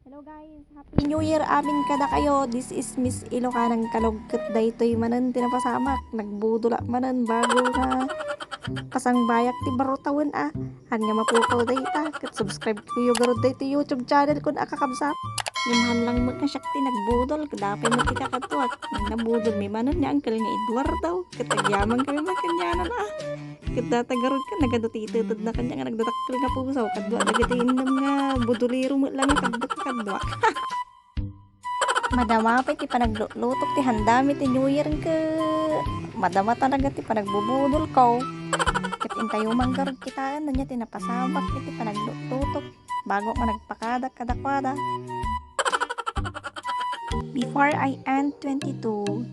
Hello guys, Happy New Year amin kada kayo. This is Miss Ilocanang Kalugkat daytoy manan tinapasamak. Nagbudula manan bago na kasang bayak ti baro tawon Han nga mapukaw dayta. Kat subscribe ko garod dayto YouTube channel kun akakabsat. Limahan lang mo ka syakti nagbudol. Kadapay mo ti kakatuak. Nabudol mi manan ni Uncle nga Edward daw. Katagyaman kami makanyanan Kadatagarod ka nagadutitutod na kanya nga nagdatakkel nga pusaw kadwa dagitiindam nga buduliro mo lang kadwa. Madama pa ti panaglutok ti handami ti New Year ka. Madama talaga ti panagbubudol ko. Ket intayo manggarod kitaan na niya tinapasabak iti panaglutok bago nga nagpakadak kadakwada. Before I end 22,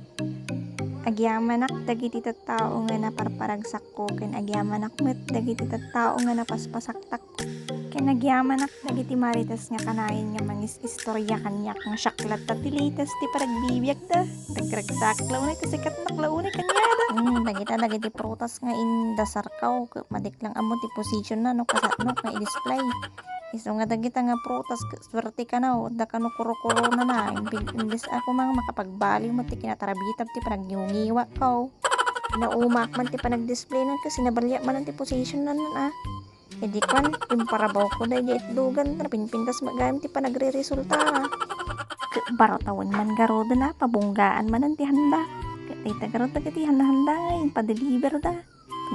agyamanak dagiti tattao nga naparparagsak ko ken agyamanak met dagiti tattao nga napaspasaktak ken agyamanak dagiti marites nga kanayon nga mangis istorya kanyak nga syaklat ta ti latest ti paragbibiyag da dagragsak launay ti sikat na launay kanyada dagiti prutas nga indasar kaw madiklang amo ti position na no kasatno nga i-display iso nga dagita nga prutas swerte ka na da kano kuro-kuro na imbis ako mga makapagbaliw mo ti kinatarabitab ti panagngiwa ko naumak man ti panag-display na kasi nabalya man ti position na edi kwan imparabaw ko da di itlugan na pinpintas magayam ti panagre-resulta baratawan man garoda na pabunggaan man ti handa kita garod dagiti handa-handa ngay pa-deliver da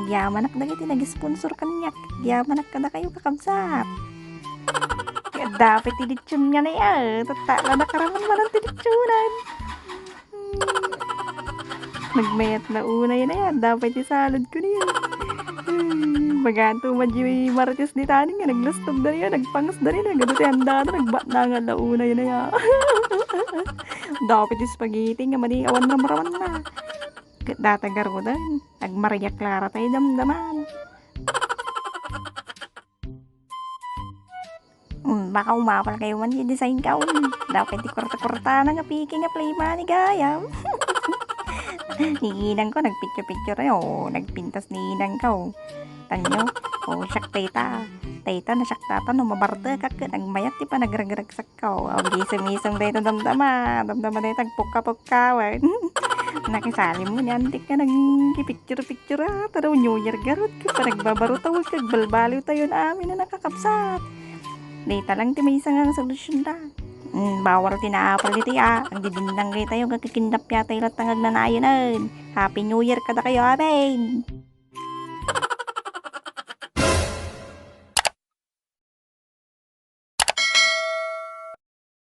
yamanak dagiti nag-sponsor kanyak yamanak kada kayo kakabsat dapat tiditsyon nga na yan. Tatala na karaman man ang tiditsyonan. Nagmayat na una yun na yan. Dapat isalad ko na yan. Baganto madyo marites ni tani nga. Naglustog na yan. Nagpangas na rin. Nagano tayo handa na. Nagbat na nga na una yun na yan. Dapat spaghetti nga. Madi awan na maraman na. Datagar ko na. Nagmaria Clara tayo damdaman. Baka umapal kayo man yung design ka dapat di kurta-kurta na nga piki nga play money gayam. Hinang ko nagpicture-picture nagpintas ni hinang ko tanyo syak tayta na syak tata no mabarda kak nagmayat ti pa nagrag-ragsak ko gising-isang dayto damdama dayto tagpukka-pukkawan. Nakisali mo ni antik ka nagpicture-picture taraw New Year garot ka pa nagbabaro tawag kag balbaliw tayo na amin na nakakapsat. Data lang ti may isang solusyon da. Bawal tinaapal iti ang didindang kayo tayo kakikindap yata ilat tangag na nayon. Happy New Year kada kayo amin.